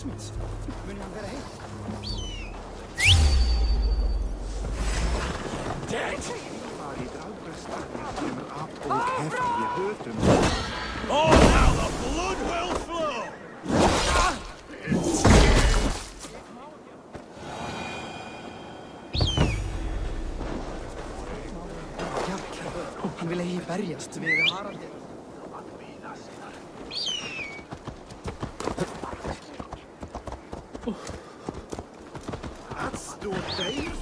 Zoiets. Meneer Verhey. Dead! Oh, now the blood will flow! Han ville ej bergast vid Harald. That's the Dave.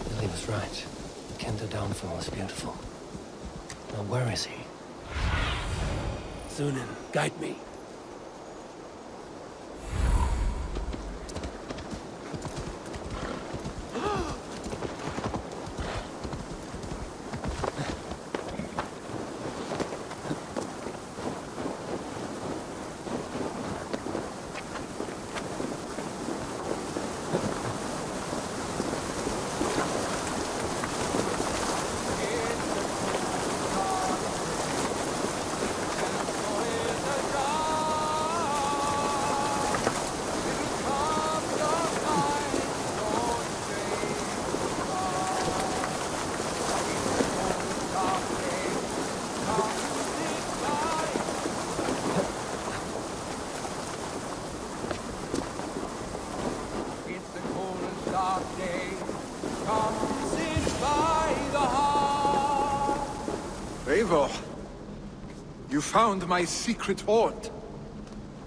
Billy was right. Kender downfall is beautiful. Now where is he? Thunin, guide me. Eivor, you found my secret haunt.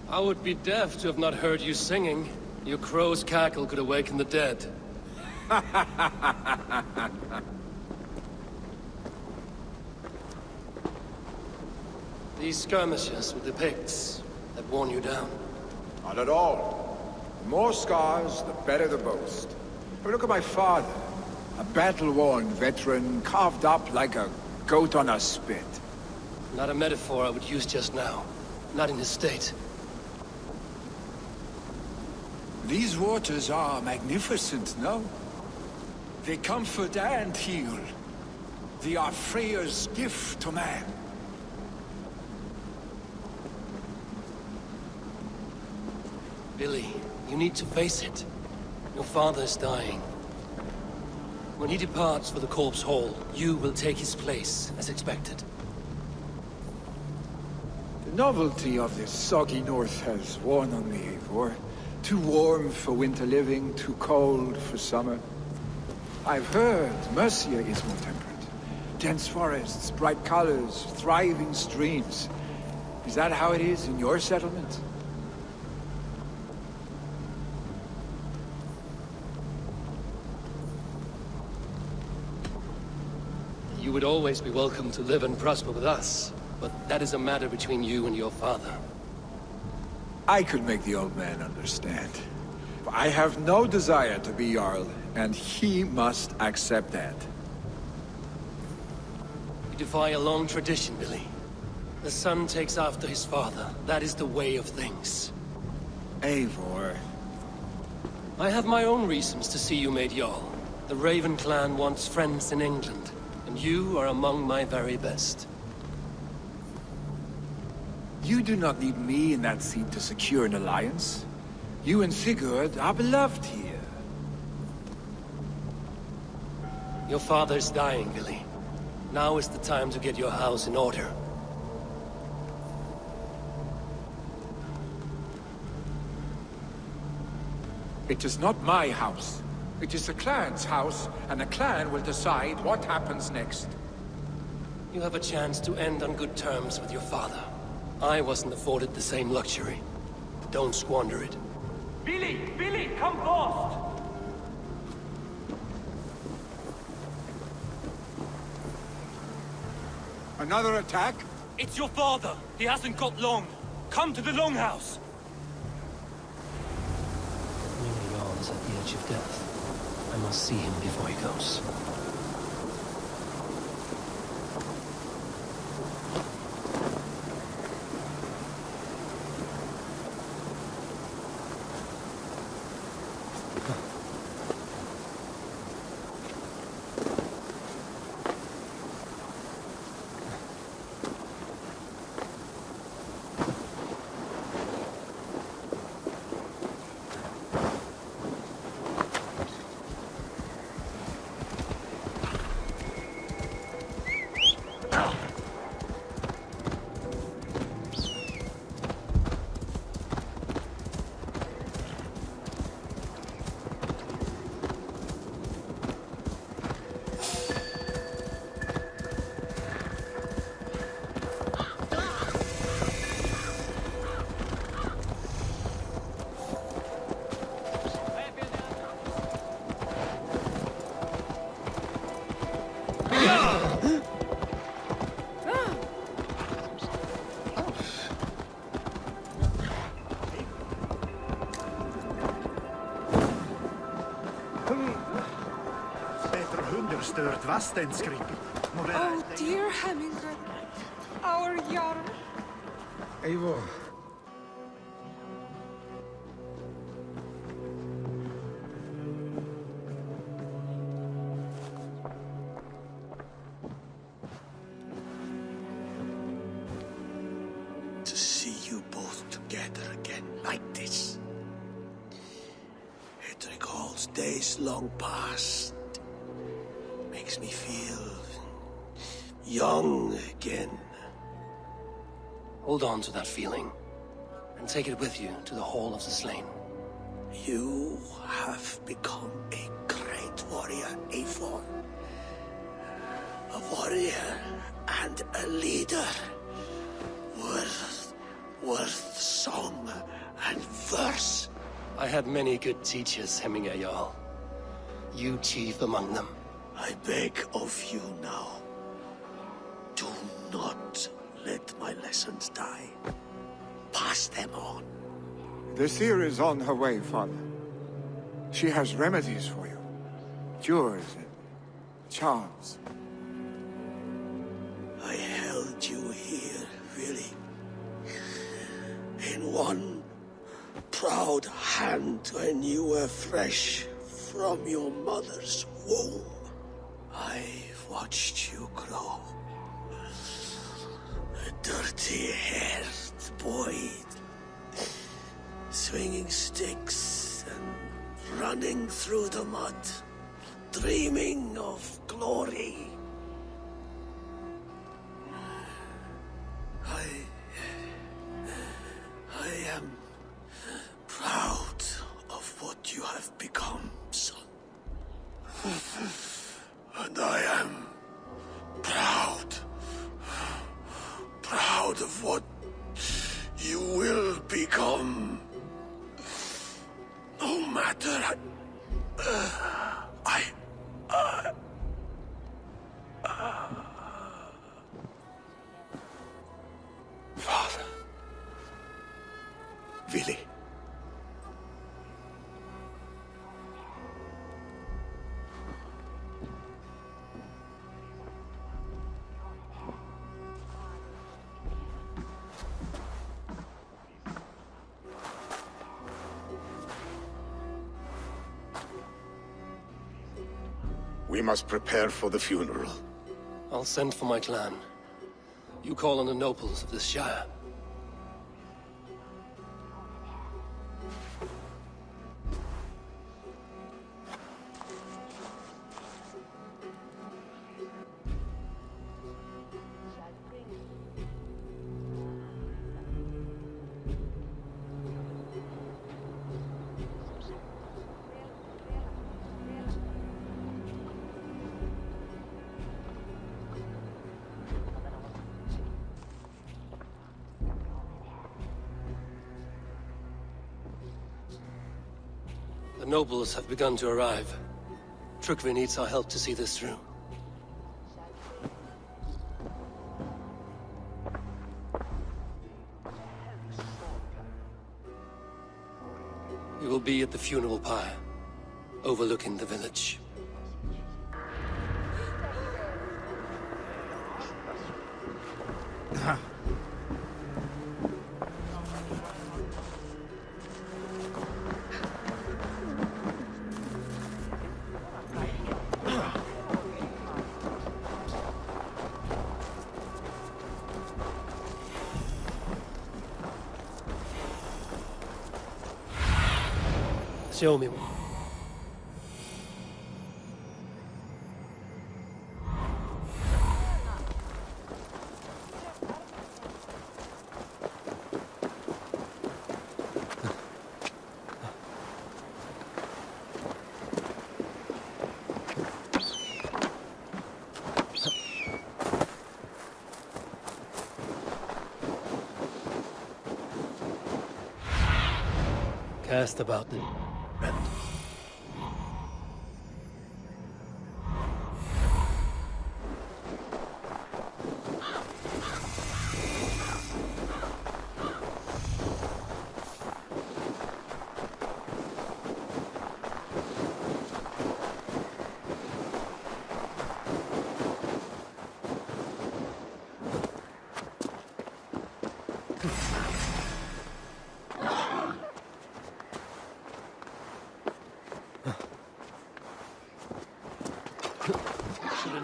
I would be deaf to have not heard you singing. Your crow's cackle could awaken the dead. These skirmishes with the pigs that worn you down. Not at all. The more scars, the better the boast. But look at my father. A battle-worn veteran, carved up like a goat on a spit. Not a metaphor I would use just now. Not in his state. These waters are magnificent, no? They comfort and heal. They are Freya's gift to man. Billy, you need to face it. Your father's dying. When he departs for the Corpse Hall, you will take his place, as expected. The novelty of this soggy north has worn on me, Eivor. Too warm for winter living, too cold for summer. I've heard Mercia is more temperate. Dense forests, bright colors, thriving streams. Is that how it is in your settlement? You would always be welcome to live and prosper with us, but that is a matter between you and your father. I could make the old man understand. I have no desire to be Jarl, and he must accept that. You defy a long tradition, Billy. The son takes after his father. That is the way of things. Eivor. I have my own reasons to see you made Jarl. The Raven clan wants friends in England, and you are among my very best. You do not need me in that seat to secure an alliance. You and Sigurd are beloved here. Your father's dying, Billy. Now is the time to get your house in order. It is not my house. It is the clan's house, and the clan will decide what happens next. You have a chance to end on good terms with your father. I wasn't afforded the same luxury. Don't squander it. Billy! Billy, come fast! Another attack? It's your father! He hasn't got long! Come to the Longhouse! Nearly Jarl is at the edge of death. I must see him before he goes. Better understört Westens Krig. Oh dear Hemingway, our Jarl. Eivor. To see you both together again like this. It recalls days long past. Makes me feel young again. Hold on to that feeling, and take it with you to the Hall of the Slain. You have become a great warrior, Eivor. A warrior and a leader. Worth song and verse. I had many good teachers, Hemingway Jarl. You chief among them. I beg of you now, do not let my lessons die. Pass them on. The seer is on her way, Father. She has remedies for you. Cures and charms. I held you here, really. In one proud hand when you were fresh from your mother's womb. I've watched you grow. A dirty-haired boy, swinging sticks and running through the mud, dreaming of glory. I am proud of what you have become, son. And I am proud of what you will become. No matter Father. Willi. We must prepare for the funeral. I'll send for my clan. You call on the nobles of this shire. The nobles have begun to arrive. Trukvi needs our help to see this through. We will be at the funeral pyre, overlooking the village. Show me. Cast about the rent.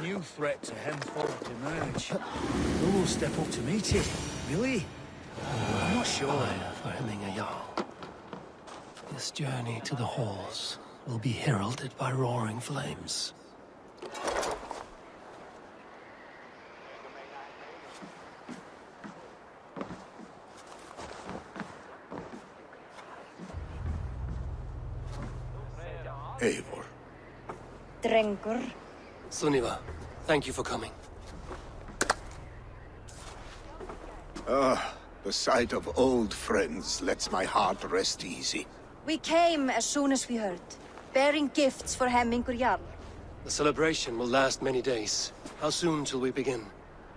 new threat to Henthorpe emerge. Who will step up to meet it? Really? I'm not sure. Fire for Hemminger Jarl. This journey to the halls will be heralded by roaring flames. Eivor. Drengur. Sunniva, thank you for coming. The sight of old friends lets my heart rest easy. We came as soon as we heard, bearing gifts for Hemmingur Jarl. The celebration will last many days. How soon till we begin?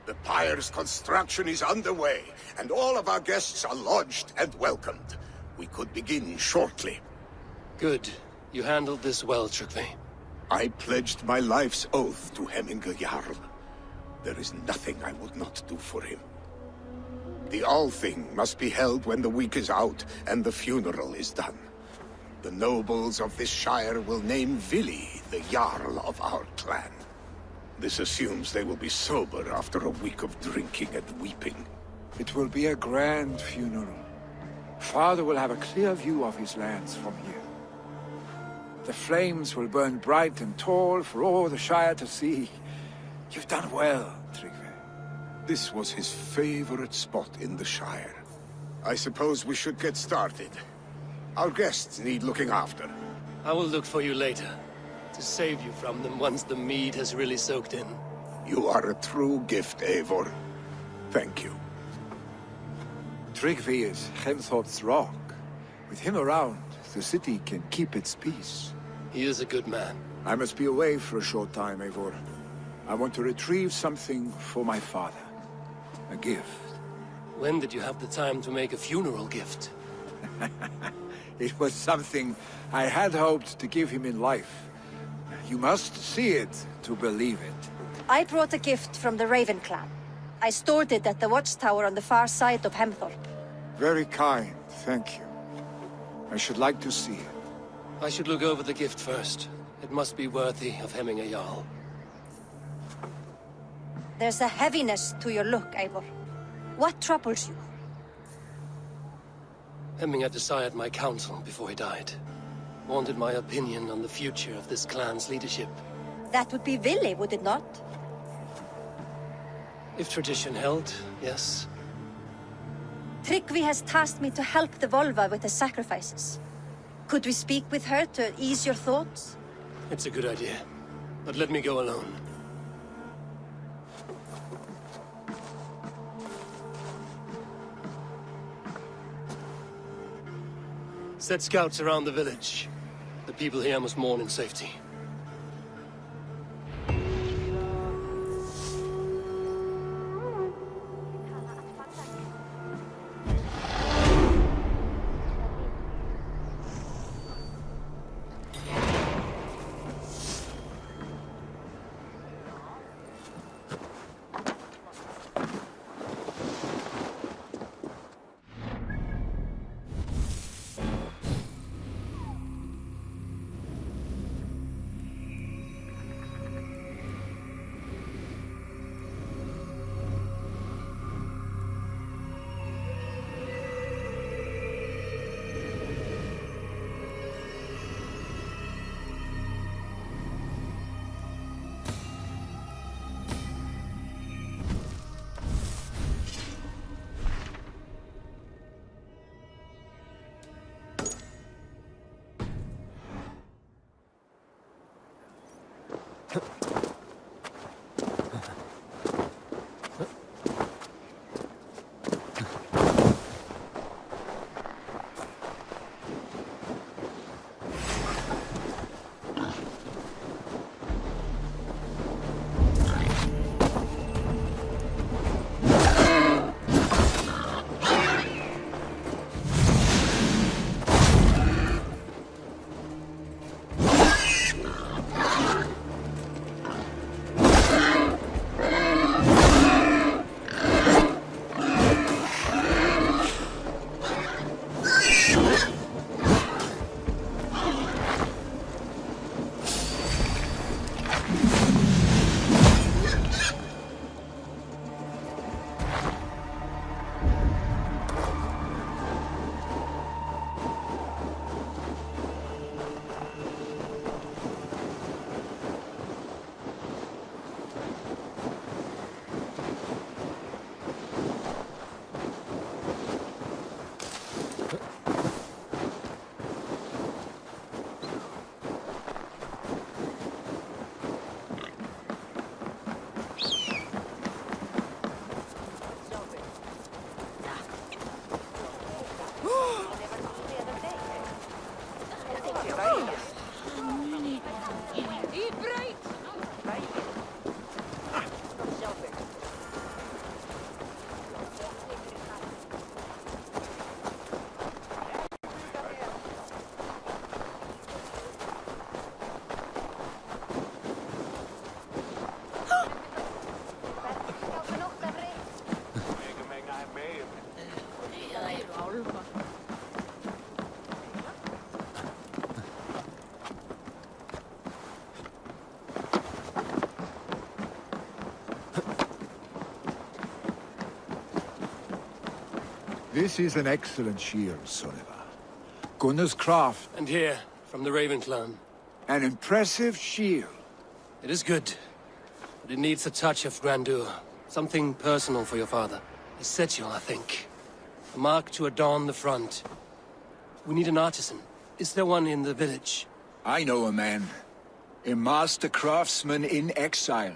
The pyre's construction is underway, and all of our guests are lodged and welcomed. We could begin shortly. Good. You handled this well, Tryggvi. I pledged my life's oath to Hemmingur Jarl. There is nothing I would not do for him. The Althing must be held when the week is out and the funeral is done. The nobles of this shire will name Vili the Jarl of our clan. This assumes they will be sober after a week of drinking and weeping. It will be a grand funeral. Father will have a clear view of his lands from here. The flames will burn bright and tall for all the Shire to see. You've done well, Tryggvi. This was his favorite spot in the Shire. I suppose we should get started. Our guests need looking after. I will look for you later, to save you from them once the mead has really soaked in. You are a true gift, Eivor. Thank you. Tryggvi is Henthorpe's rock. With him around, the city can keep its peace. He is a good man. I must be away for a short time, Eivor. I want to retrieve something for my father. A gift. When did you have the time to make a funeral gift? It was something I had hoped to give him in life. You must see it to believe it. I brought a gift from the Raven clan. I stored it at the watchtower on the far side of Hemthorpe. Very kind, thank you. I should like to see it. I should look over the gift first. It must be worthy of Hemminger Jarl. There's a heaviness to your look, Eivor. What troubles you? Hemminger desired my counsel before he died. Wanted my opinion on the future of this clan's leadership. That would be Vili, would it not? If tradition held, yes. Tryggvi has tasked me to help the Volva with the sacrifices. Could we speak with her to ease your thoughts? It's a good idea. But let me go alone. Set scouts around the village. The people here must mourn in safety. This is an excellent shield, Soneva. Gunnar's craft. And here, from the Raven clan. An impressive shield. It is good, but it needs a touch of grandeur. Something personal for your father. A sigil, I think. A mark to adorn the front. We need an artisan. Is there one in the village? I know a man. A master craftsman in exile.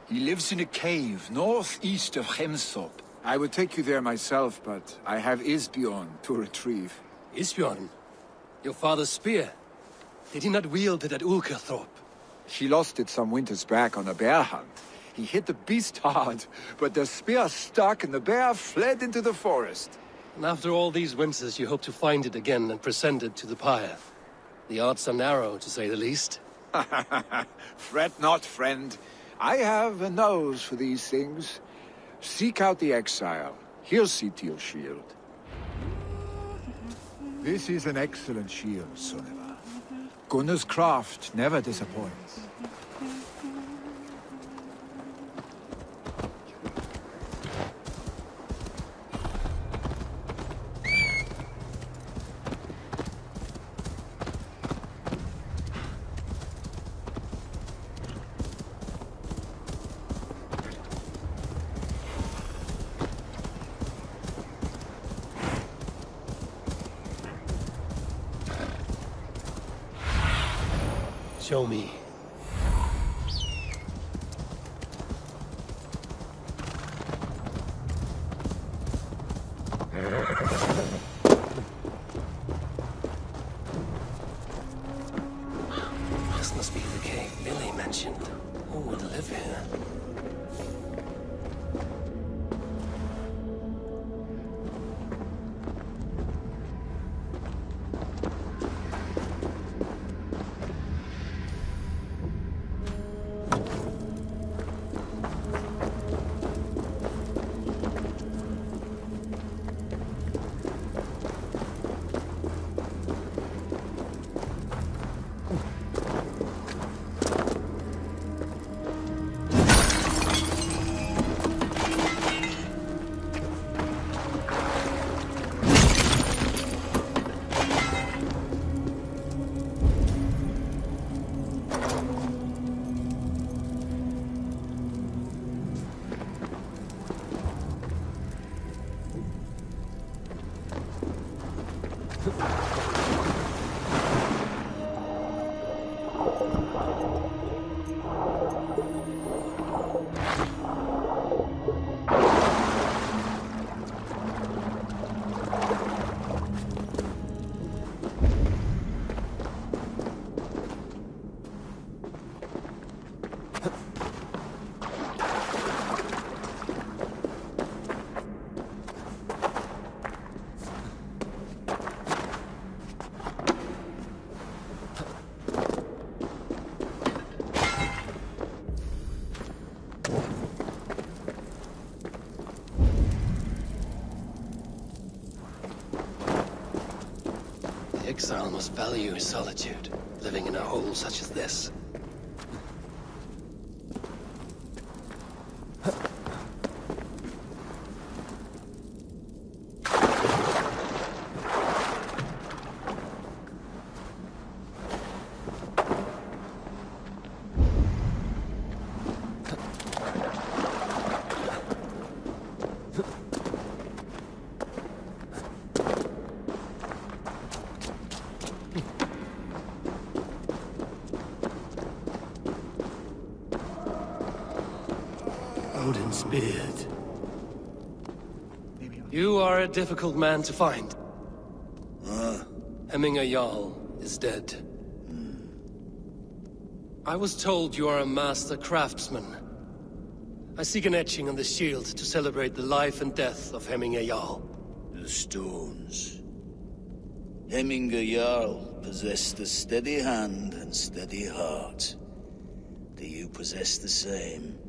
He lives in a cave northeast of Hemthorpe. I would take you there myself, but I have Isbjorn to retrieve. Isbjorn? Your father's spear? Did he not wield it at Ulkerthorpe? She lost it some winters back on a bear hunt. He hit the beast hard, but the spear stuck and the bear fled into the forest. And after all these winters, you hope to find it again and present it to the pyre. The odds are narrow, to say the least. Fret not, friend. I have a nose for these things. Seek out the exile. He'll see to your shield. This is an excellent shield, Soneva. Gunnar's craft never disappoints. Show me. This must be the cave Billy mentioned. Who would live here? Exile must value his solitude, living in a hole such as this. Odin's beard. You are a difficult man to find. Hemminger Jarl is dead. I was told you are a master craftsman. I seek an etching on the shield to celebrate the life and death of Hemminger Jarl. The stones. Hemminger Jarl possessed a steady hand and steady heart. Do you possess the same?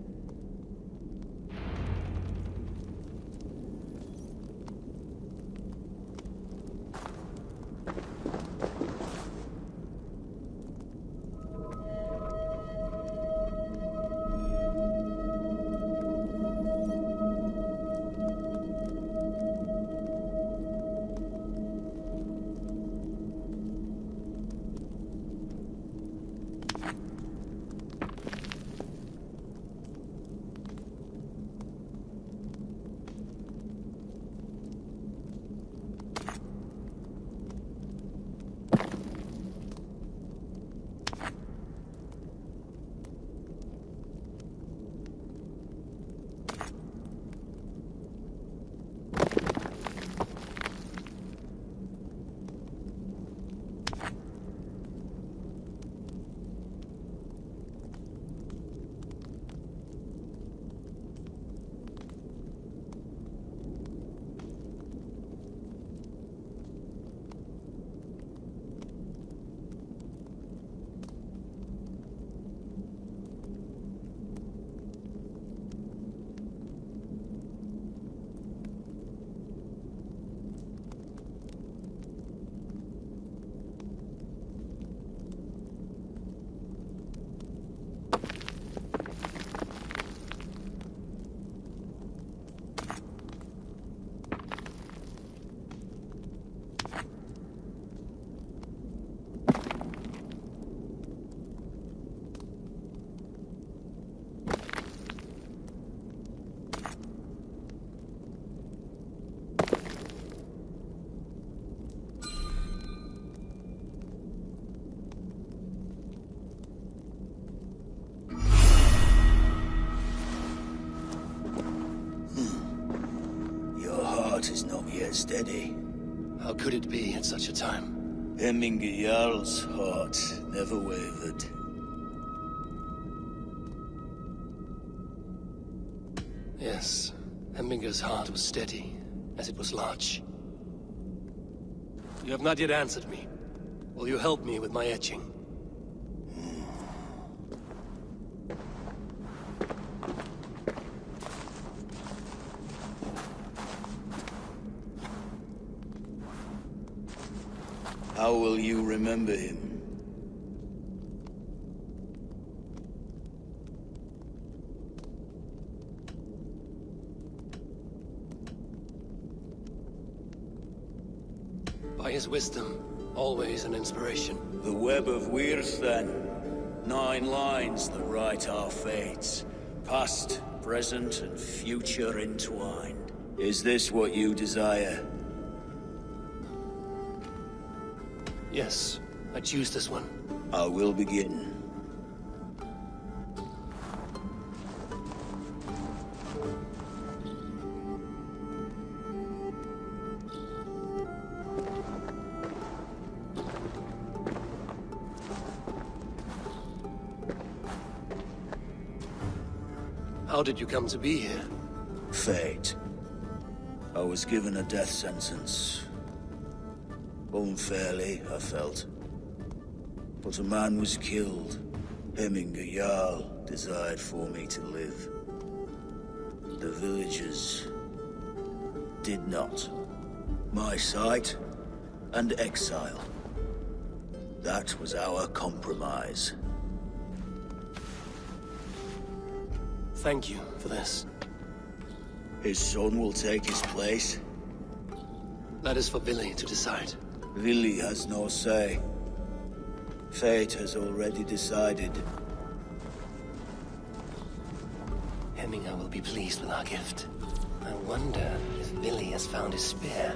heart is not yet steady. How could it be at such a time? Hemminger Jarl's heart never wavered. Yes, Hemminger's heart was steady, as it was large. You have not yet answered me. Will you help me with my etching? How will you remember him? By his wisdom, always an inspiration. The web of Wirth, then. 9 lines that write our fates. Past, present, and future entwined. Is this what you desire? Yes, I choose this one. I will begin. How did you come to be here? Fate. I was given a death sentence. Unfairly, I felt. But a man was killed. Hemminger Jarl desired for me to live. The villagers did not. My sight and exile. That was our compromise. Thank you for this. His son will take his place. That is for Billy to decide. Billy has no say. Fate has already decided. Hemminger will be pleased with our gift. I wonder if Billy has found his spear.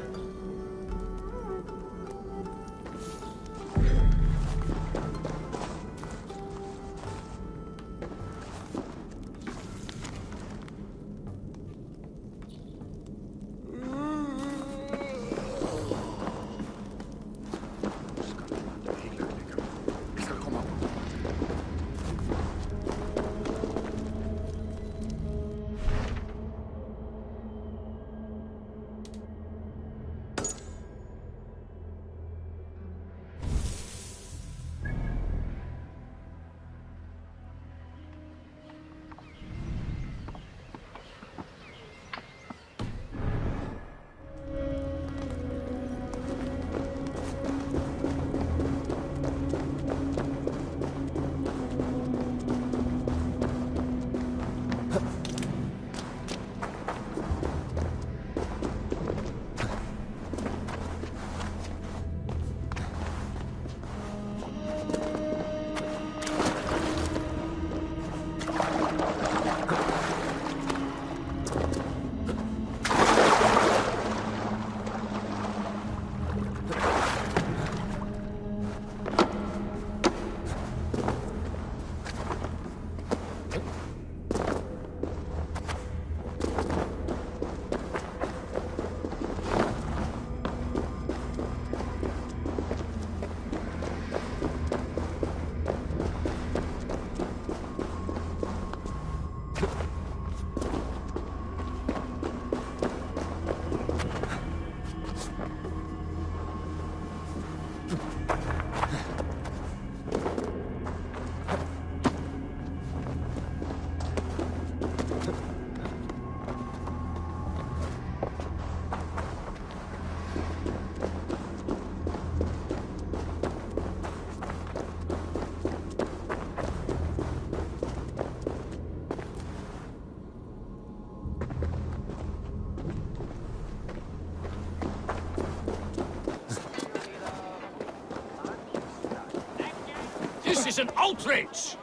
This is an outrage!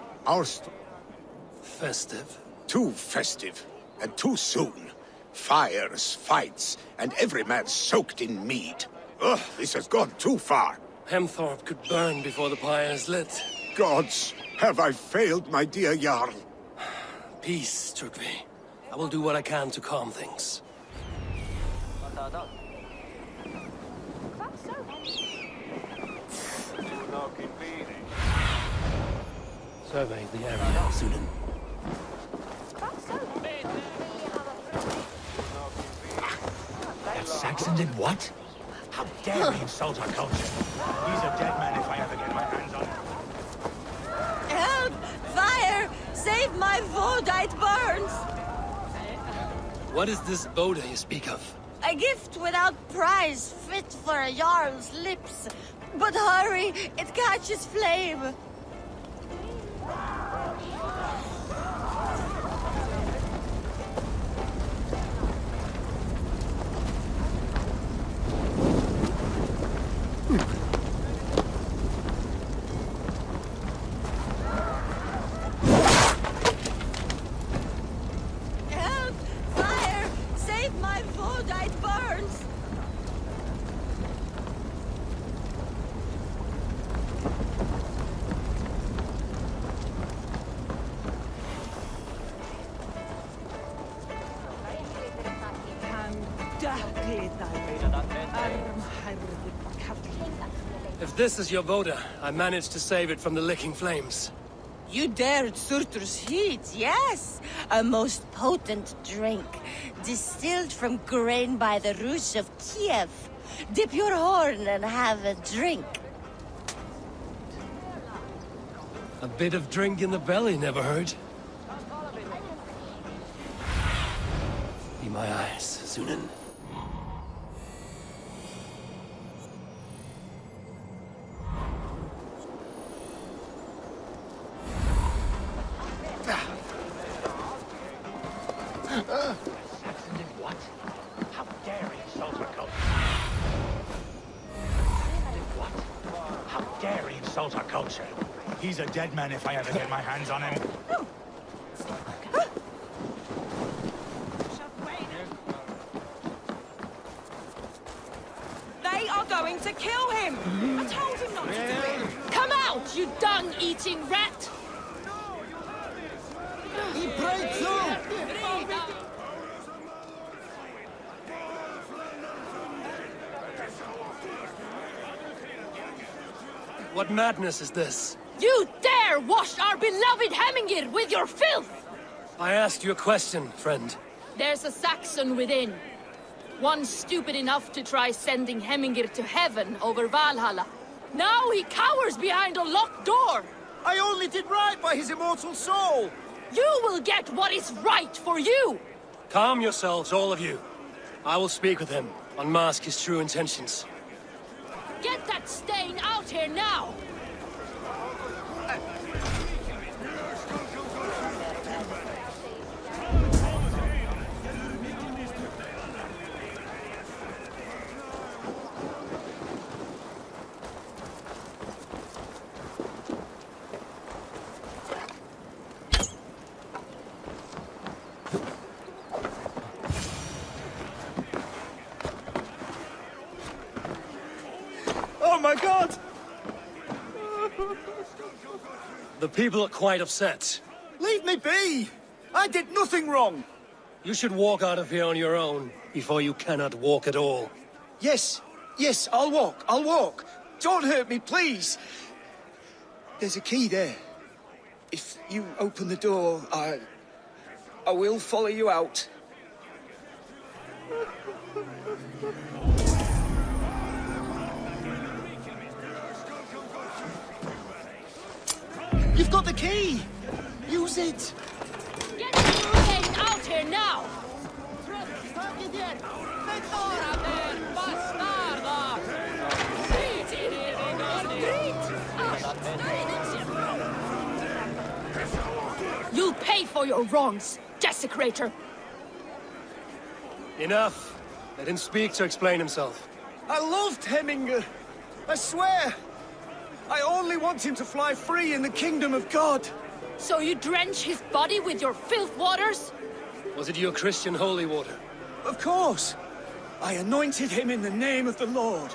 Festive. Too festive, and too soon. Fires, fights, and every man soaked in mead. Ugh, this has gone too far. Hemthorpe could burn before the pyre is lit. Gods, have I failed my dear Jarl? Peace, Trugvi. I will do what I can to calm things. Survey the area, Sunan. That Saxon did what? How dare he insult our culture? He's a dead man if I ever get my hands on him. Help! Fire! Save my voda, it burns! What is this Boda you speak of? A gift without price, fit for a Jarl's lips. But hurry, it catches flame. Help! Fire! Save my voda, it burns! If this is your Boda, I managed to save it from the licking flames. You dared Surtur's heat, yes! A most potent drink, distilled from grain by the Rus of Kiev. Dip your horn and have a drink. A bit of drink in the belly never hurt. Be my eyes, Sunan. Saxon did what? How dare he insult our culture? Did what? How dare he insult our culture? He's a dead man if I ever get my hands on him. They are going to kill him! I told him not to do it! Come out, you dung-eating rat! He prayed too! What madness is this? You dare wash our beloved Hemingir with your filth! I asked you a question, friend. There's a Saxon within. One stupid enough to try sending Hemingir to heaven over Valhalla. Now he cowers behind a locked door! I only did right by his immortal soul! You will get what is right for you! Calm yourselves, all of you. I will speak with him, unmask his true intentions. Get that stain out here now! Oh my god! The people are quite upset. Leave me be! I did nothing wrong! You should walk out of here on your own, before you cannot walk at all. Yes, yes, I'll walk. Don't hurt me, please! There's a key there. If you open the door, I will follow you out. You've got the key! Use it! Get the stain out here now! You'll pay for your wrongs, desecrator! Enough. Let him speak to explain himself. I loved Hemingr. I swear. I only want him to fly free in the kingdom of God. So you drench his body with your filth waters? Was it your Christian holy water? Of course. I anointed him in the name of the Lord.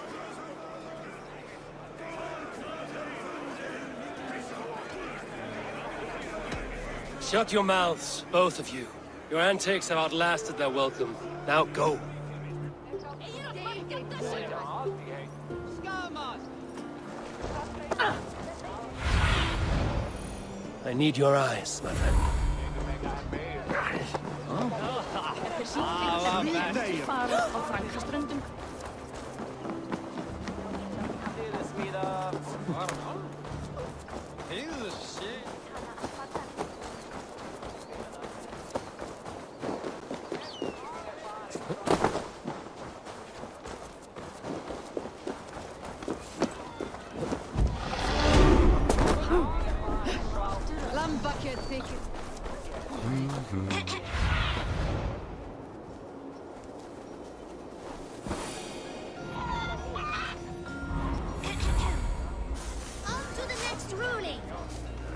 Shut your mouths, both of you. Your antics have outlasted their welcome. Now go. I need your eyes, my friend.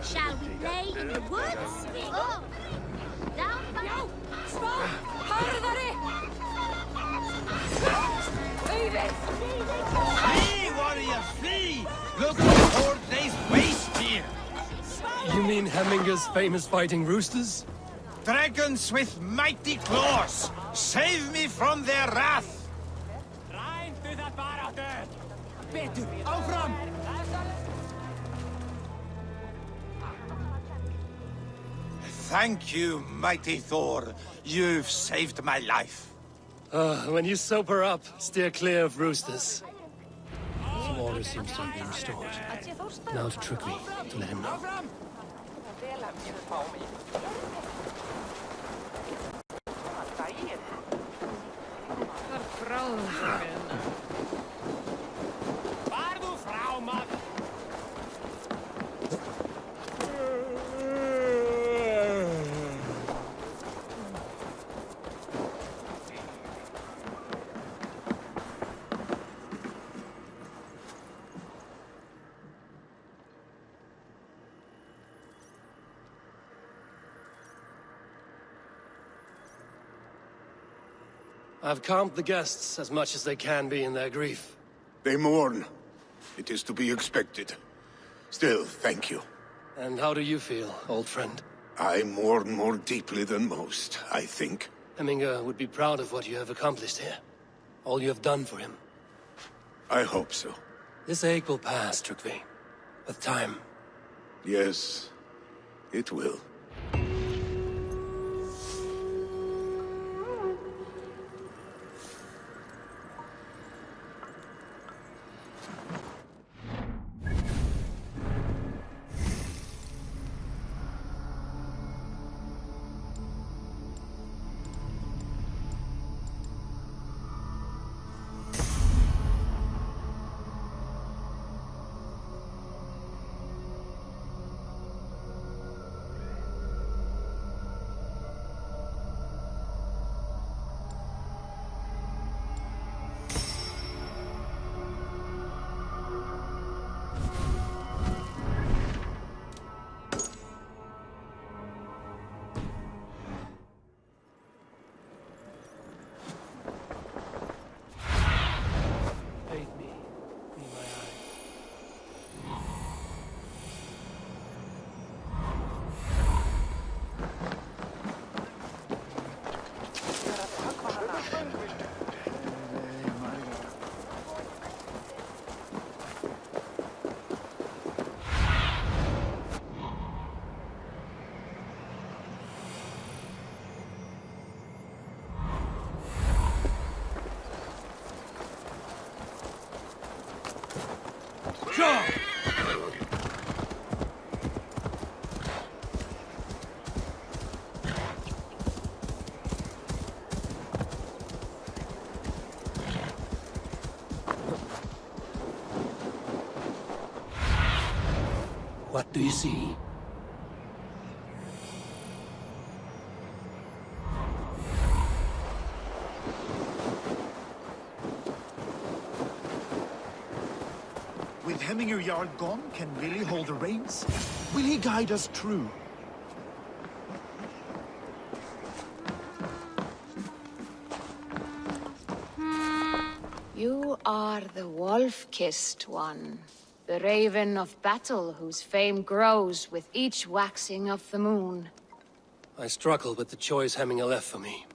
Shall we play in the woods? Oh. Down by... Flee, warrior, flee! Look at the horde they's waste here! You mean Hemminger's famous fighting roosters? Dragons with mighty claws! Save me from their wrath! Rein through that barricade! Better, aufram! Thank you, mighty Thor. You've saved my life. When you sober up, steer clear of roosters. The order seems to have been restored. Now to Trygve, to let him know. I've calmed the guests as much as they can be in their grief. They mourn. It is to be expected. Still, thank you. And how do you feel, old friend? I mourn more deeply than most, I think. Hemminger would be proud of what you have accomplished here. All you have done for him. I hope so. This ache will pass, Trygve. With time. Yes, it will. What do you see? With Hemminger Jarl gone, can Willie hold the reins? Will he guide us true? You are the wolf-kissed one. The raven of battle whose fame grows with each waxing of the moon. I struggle with the choice Hemminger left for me.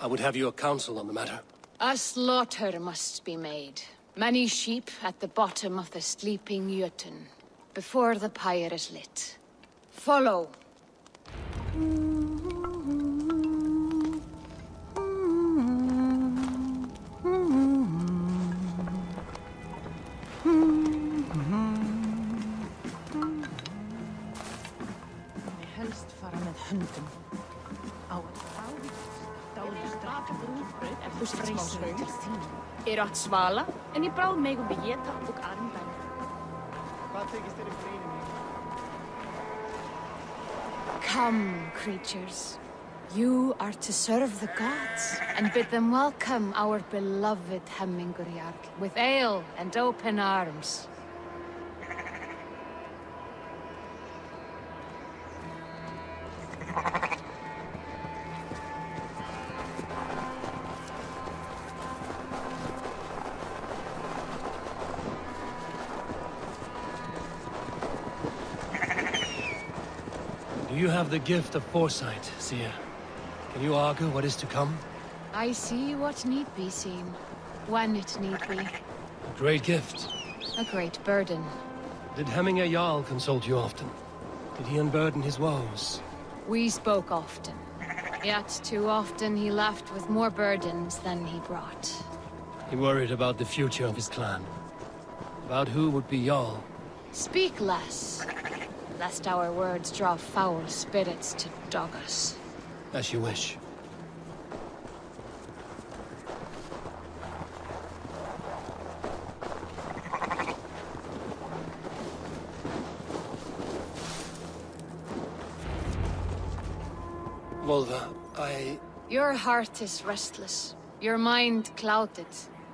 I would have your counsel on the matter. A slaughter must be made. Many sheep at the bottom of the sleeping Jötun, before the pyre is lit. Follow. Helst fara með höndum. Á Er átt svala, en í bráð megum við geta og armbæn. Come, creatures. You are to serve the gods, and bid them welcome our beloved Hemingurjarl with ale and open arms. Do you have the gift of foresight, seer? Can you argue what is to come? I see what need be seen, when it need be. A great gift. A great burden. Did Hemminger Jarl consult you often? Did he unburden his woes? We spoke often, yet too often he left with more burdens than he brought. He worried about the future of his clan. About who would be Jarl. Speak less, lest our words draw foul spirits to dog us. As you wish. Volva, Your heart is restless, your mind clouded.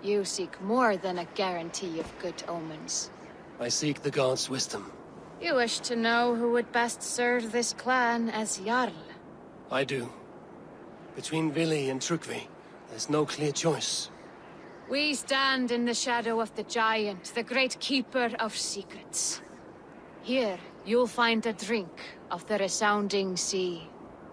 You seek more than a guarantee of good omens. I seek the gods' wisdom. You wish to know who would best serve this clan as Jarl. I do. Between Vili and Trukvi, there's no clear choice. We stand in the shadow of the giant, the great keeper of secrets. Here, you'll find a drink of the resounding sea.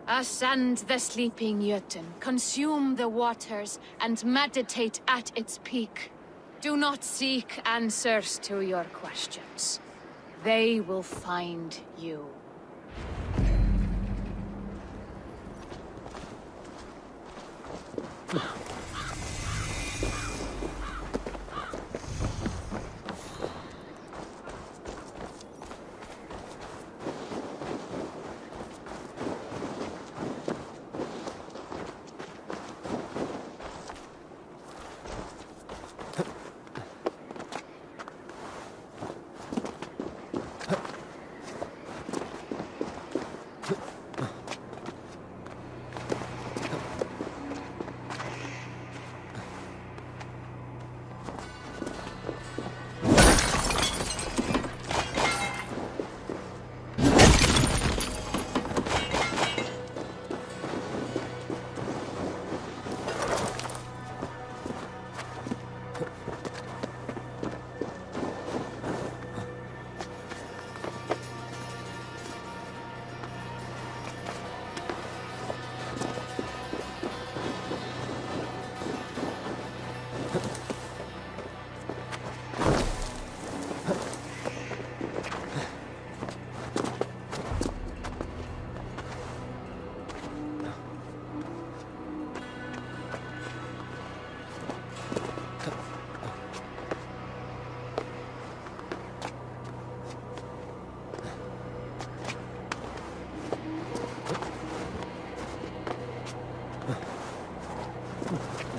Ascend the sleeping Jötun, consume the waters, and meditate at its peak. Do not seek answers to your questions. They will find you.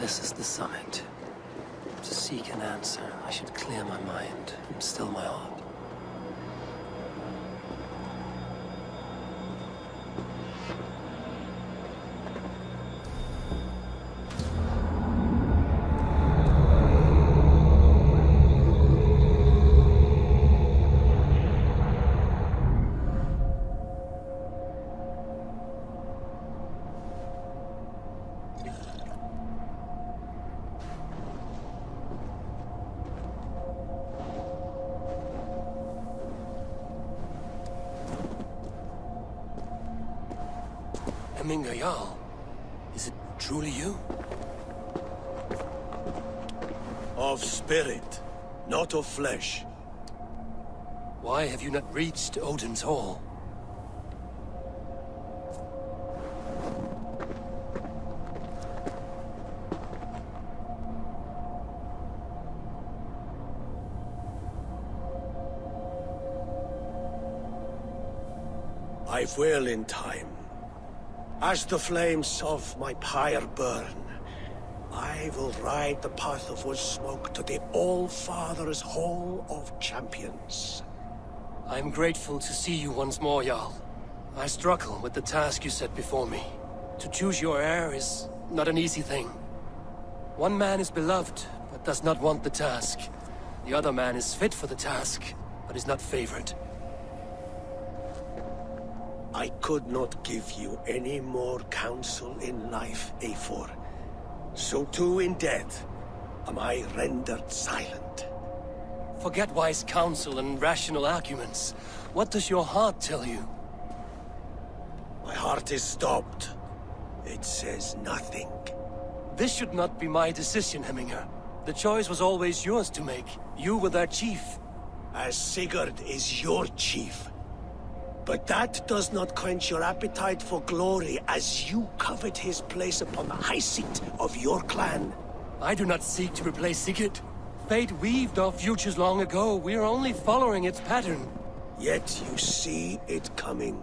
This is the summit. To seek an answer, I should clear my mind and still my heart. Hemminger Jarl, is it truly you? Of spirit, not of flesh. Why have you not reached Odin's Hall? I will in time. As the flames of my pyre burn, I will ride the path of wood smoke to the All-Father's Hall of Champions. I'm grateful to see you once more, Jarl. I struggle with the task you set before me. To choose your heir is not an easy thing. One man is beloved, but does not want the task. The other man is fit for the task, but is not favored. I could not give you any more counsel in life, Eivor. So too in death am I rendered silent. Forget wise counsel and rational arguments. What does your heart tell you? My heart is stopped. It says nothing. This should not be my decision, Hemminger. The choice was always yours to make. You were their chief. As Sigurd is your chief. But that does not quench your appetite for glory as you covet his place upon the high seat of your clan. I do not seek to replace Sigurd. Fate weaved our futures long ago. We are only following its pattern. Yet you see it coming.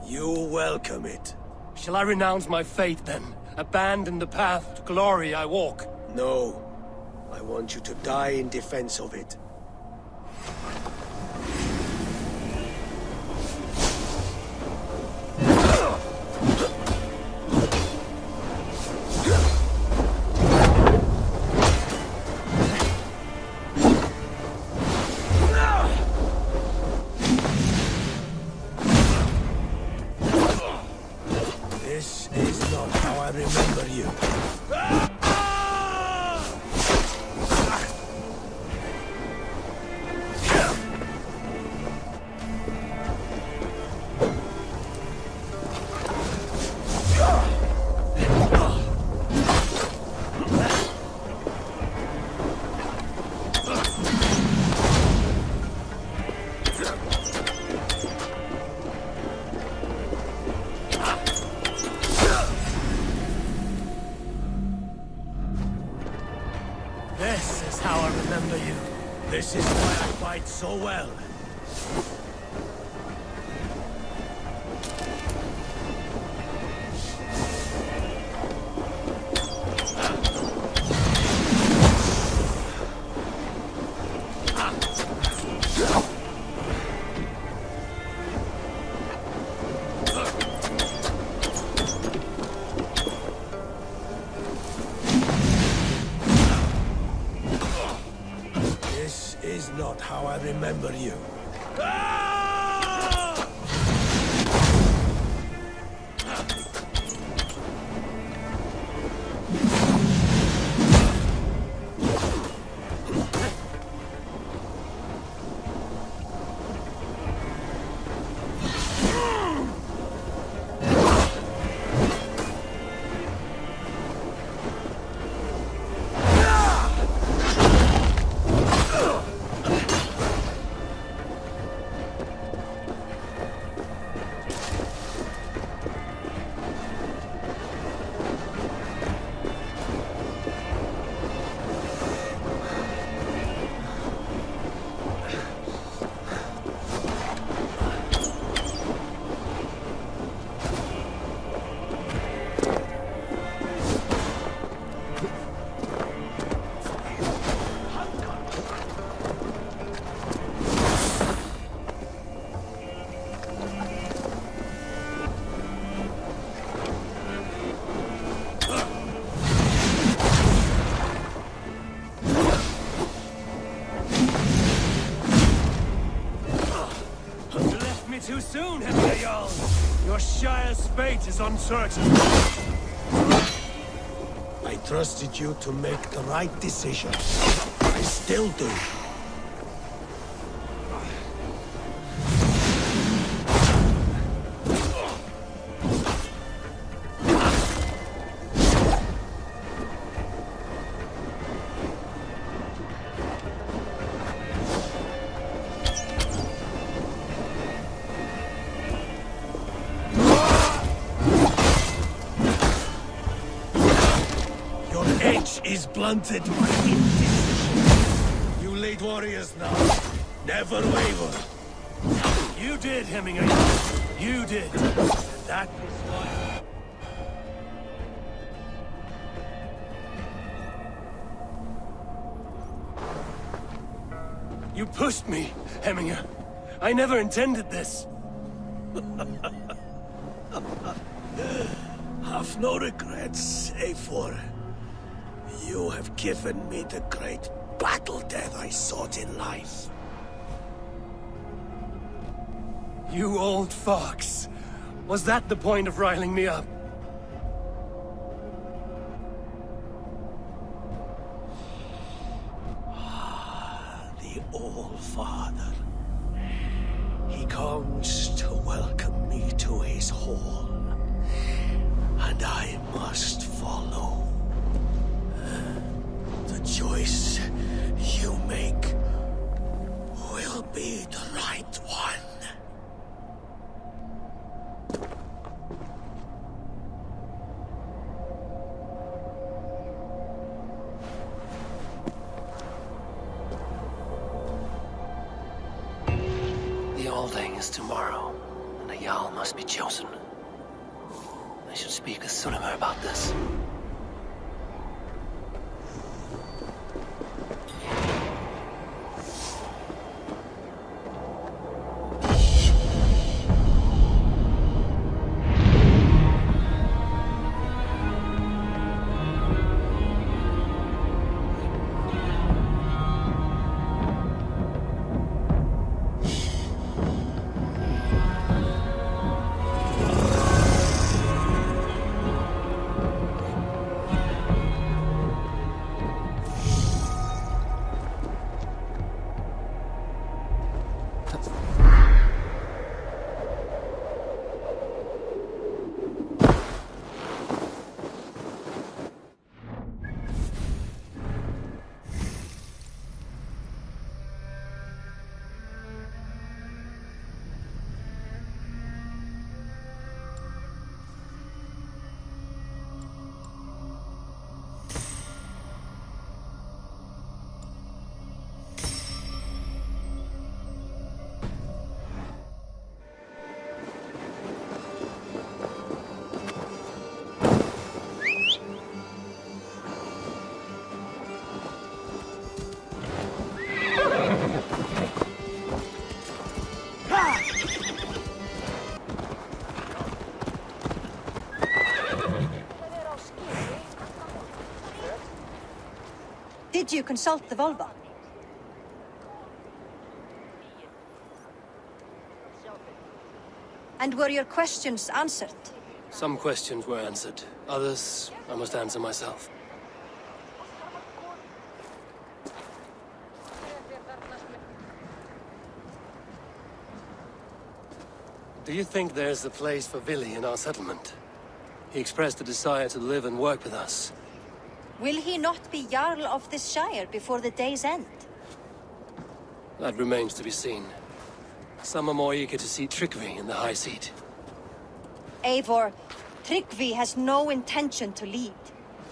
You welcome it. Shall I renounce my fate, then? Abandon the path to glory I walk? No. I want you to die in defense of it. This is not how I remember you. This is how I remember you. This is why I fight so well. This is not how I remember you. Too soon, Hemminger Jarl. Your Shire's fate is uncertain. I trusted you to make the right decision. I still do. Is blunted by indecision. You lead warriors now. Never waver. You did, Hemminger. You did. That is why... You pushed me, Hemminger. I never intended this. Have no regrets, save for... You have given me the great battle death I sought in life. You old fox. Was that the point of riling me up? The All-Father. He comes to welcome me to his hall. And I must follow. The choice you make will be the right one. The Alding is tomorrow, and a Jarl must be chosen. I should speak with Sunnema about this. Did you consult the Volva? And were your questions answered? Some questions were answered. Others, I must answer myself. Do you think there's a place for Vili in our settlement? He expressed a desire to live and work with us. Will he not be Jarl of this Shire before the day's end? That remains to be seen. Some are more eager to see Tryggvi in the high seat. Eivor, Tryggvi has no intention to lead.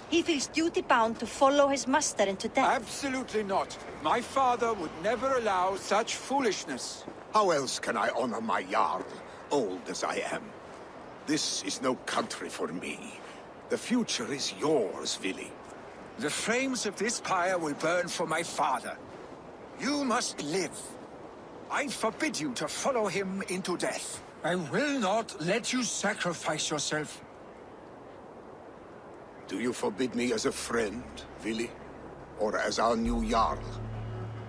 He feels duty-bound to follow his master into death. Absolutely not. My father would never allow such foolishness. How else can I honor my Jarl, old as I am? This is no country for me. The future is yours, Vili. The flames of this pyre will burn for my father. You must live. I forbid you to follow him into death. I will not let you sacrifice yourself. Do you forbid me as a friend, Vili? Or as our new Jarl?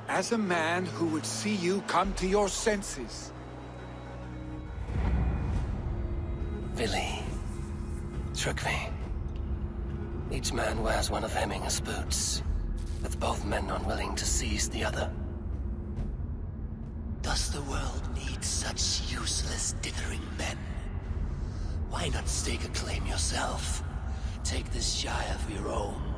As a man who would see you come to your senses. Vili. Tryggvi. Each man wears one of Hemminger's boots, with both men unwilling to seize the other. Does the world need such useless, dithering men? Why not stake a claim yourself? Take this Shire for your own.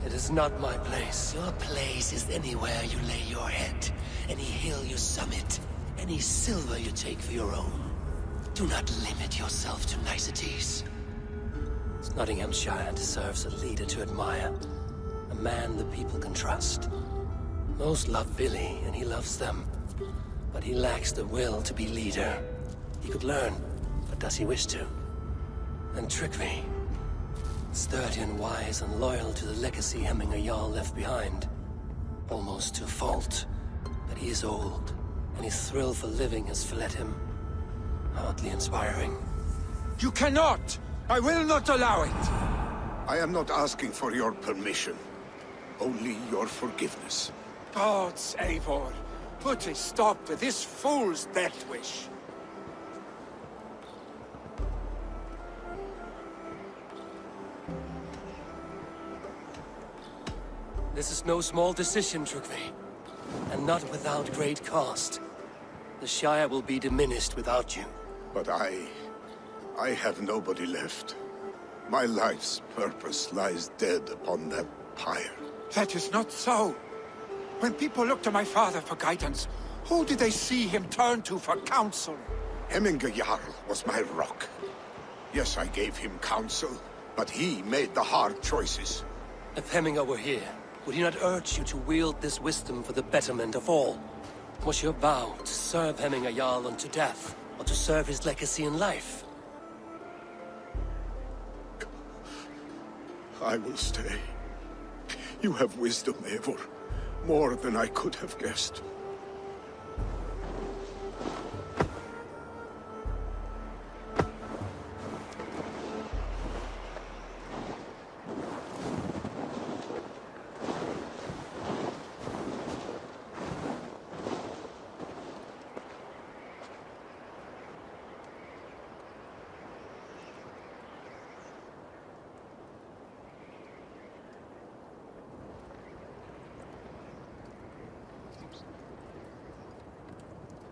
It is not my place. Your place is anywhere you lay your head, any hill you summit, any silver you take for your own. Do not limit yourself to niceties. Nottinghamshire deserves a leader to admire. A man the people can trust. Most love Vili, and he loves them. but he lacks the will to be leader. He could learn, but does he wish to? And Trygve, sturdy and wise and loyal to the legacy Hemminger Jarl left behind. Almost to a fault, but he is old, and his thrill for living has fled him. Hardly inspiring. You cannot! I will not allow it! I am not asking for your permission. Only your forgiveness. Gods, Eivor, put a stop to this fool's death wish. This is no small decision, Trygve, and not without great cost. The Shire will be diminished without you. But I have nobody left. My life's purpose lies dead upon that pyre. That is not so. When people look to my father for guidance, who did they see him turn to for counsel? Hemminger Jarl was my rock. Yes, I gave him counsel, but he made the hard choices. If Hemminger were here, would he not urge you to wield this wisdom for the betterment of all? Was your vow to serve Hemminger Jarl unto death, or to serve his legacy in life? I will stay. You have wisdom, Eivor. More than I could have guessed.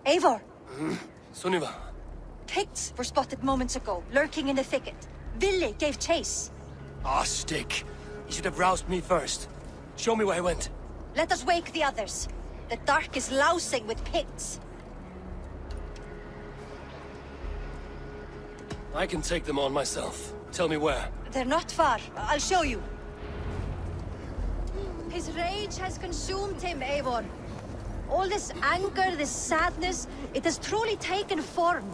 Eivor! Sunniva. Picts were spotted moments ago, lurking in the thicket. Vili gave chase. Ah, stick. You should have roused me first. Show me where he went. Let us wake the others. The dark is lousing with Picts. I can take them on myself. Tell me where. They're not far. I'll show you. His rage has consumed him, Eivor. All this anger, this sadness, it has truly taken form.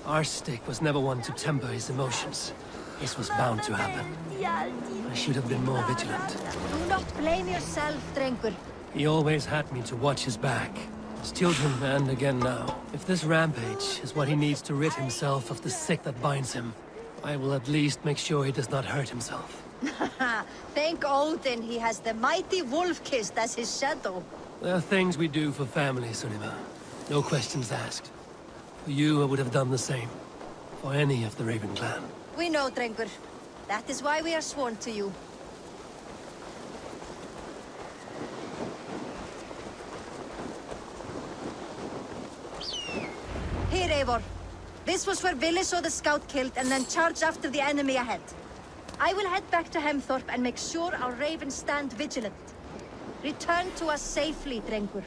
Our stick was never one to temper his emotions. This was bound to happen. I should have been more vigilant. Do not blame yourself, Drengur. He always had me to watch his back. As children and again now. If this rampage is what he needs to rid himself of the sick that binds him, I will at least make sure he does not hurt himself. Thank Odin he has the mighty Wolf-Kissed as his shadow. There are things we do for family, Sunniva. No questions asked. For you, I would have done the same. For any of the Raven clan. We know, Drengur. That is why we are sworn to you. Here, Eivor. This was where Vili saw the scout killed and then charged after the enemy ahead. I will head back to Hemthorpe and make sure our ravens stand vigilant. Return to us safely, Drengur.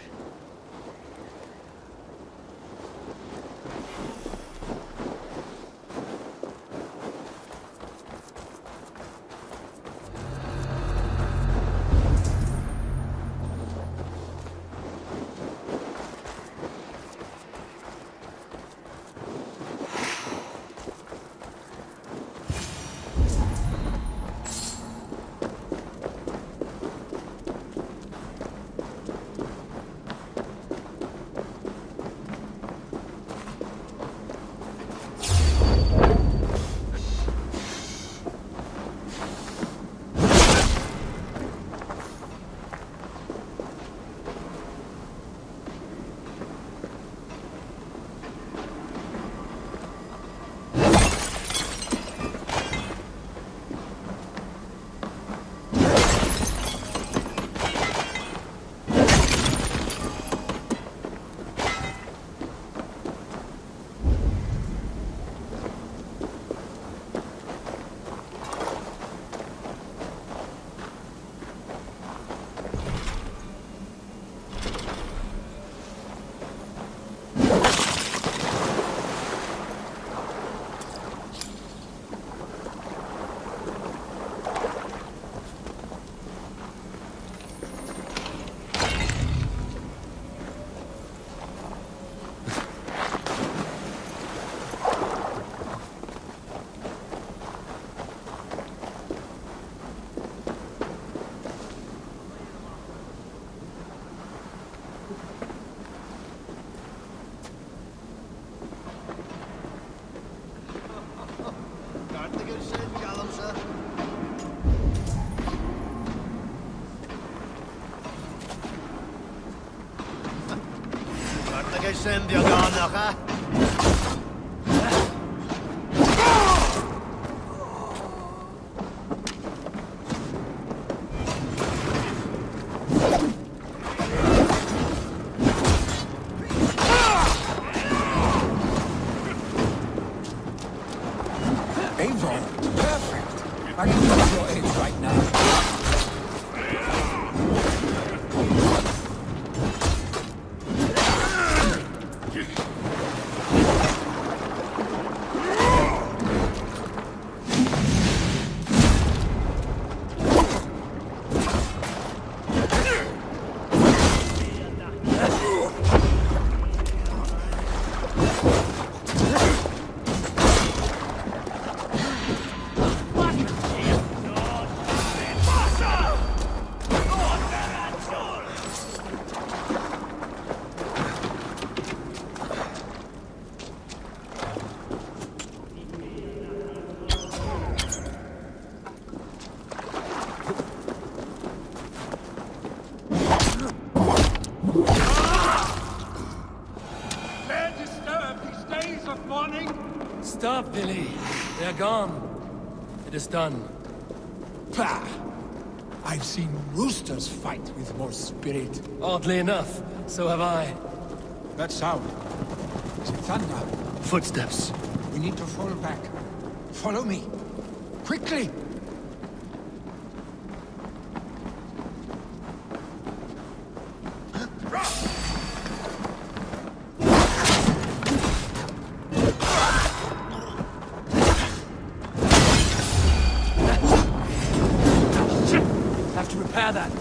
send you gone, huh? I can use your aid right now. Stop, Billy. They're gone. It is done. Pah! I've seen roosters fight with more spirit. Oddly enough, so have I. That sound. Is it thunder? Footsteps. We need to fall back. Follow me. Quickly! That.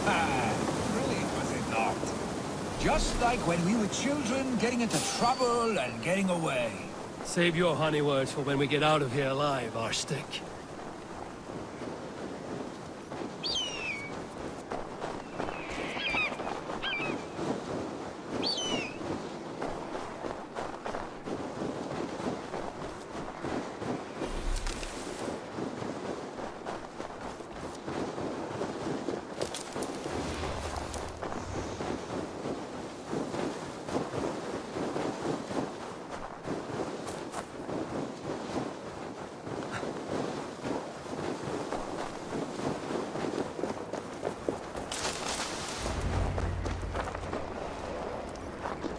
Brilliant, was it not? Just like when we were children, getting into trouble and getting away. Save your honey words for when we get out of here alive, Arstick.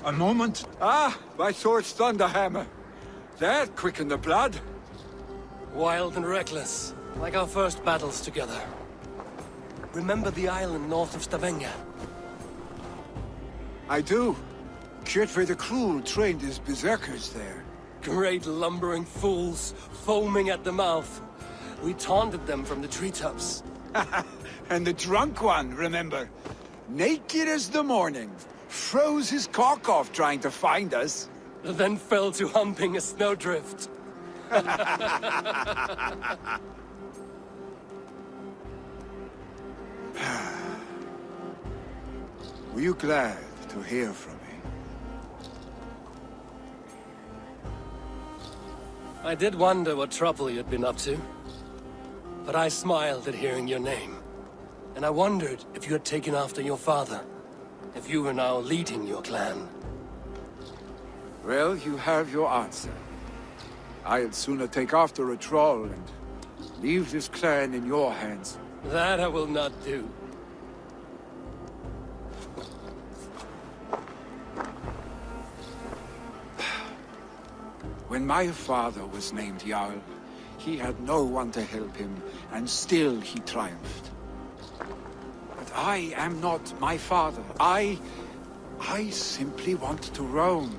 A moment. Ah, my sword's thunderhammer. That quickened the blood. Wild and reckless, like our first battles together. Remember the island north of Stavanger? I do. Kjotve the Cruel trained his berserkers there. Great lumbering fools, foaming at the mouth. We taunted them from the treetops. And the drunk one, remember? Naked as the morning. Froze his cock off trying to find us. Then fell to humping a snowdrift. Were you glad to hear from me? I did wonder what trouble you'd been up to. But I smiled at hearing your name. And I wondered if you had taken after your father. If you were now leading your clan. Well, you have your answer. I'd sooner take after a troll and leave this clan in your hands. That I will not do. When my father was named Jarl, he had no one to help him, and still he triumphed. But I am not my father. I simply want to roam.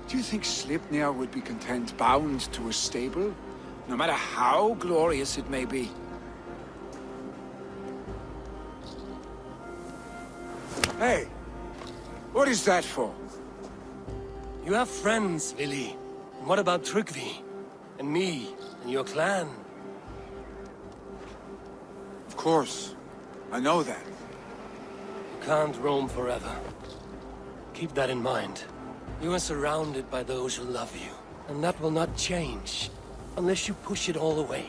Do you think Sleipnir would be content bound to a stable, no matter how glorious it may be? Hey, what is that for? You have friends, Vili. And what about Tryggvi? And me? And your clan? Of course. I know that. You can't roam forever. Keep that in mind. You are surrounded by those who love you. And that will not change. Unless you push it all away.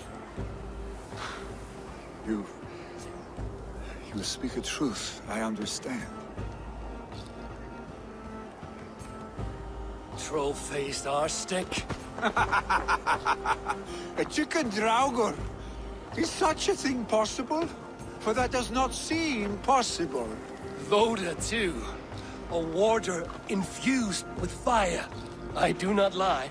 You speak a truth. I understand. Troll-faced arse-stick. A chicken draugur. Is such a thing possible? For that does not seem possible. Voda, too. A warder infused with fire. I do not lie.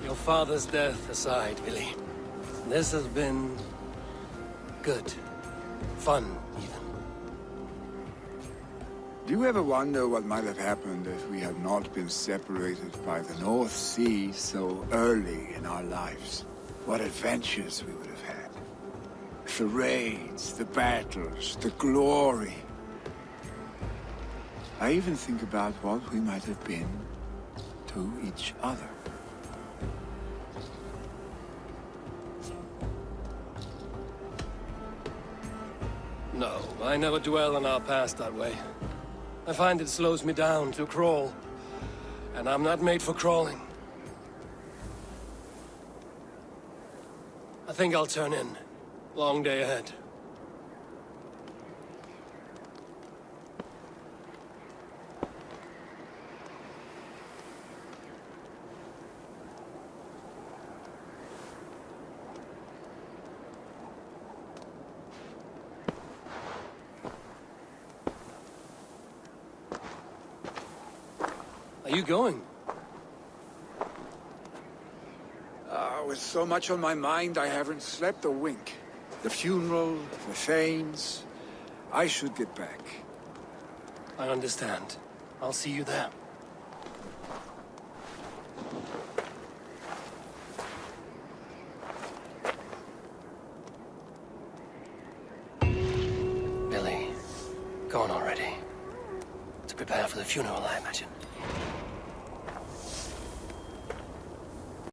Your father's death aside, Vili. This has been... good. Fun, even. Do you ever wonder what might have happened if we had not been separated by the North Sea so early in our lives? What adventures we would have had. The raids, the battles, the glory. I even think about what we might have been to each other. No, I never dwell on our past that way. I find it slows me down to crawl. And I'm not made for crawling. I think I'll turn in. Long day ahead. Are you going? With so much on my mind, I haven't slept a wink. The funeral, the Thanes. I should get back. I understand. I'll see you there. Billy, gone already. To prepare for the funeral, I imagine.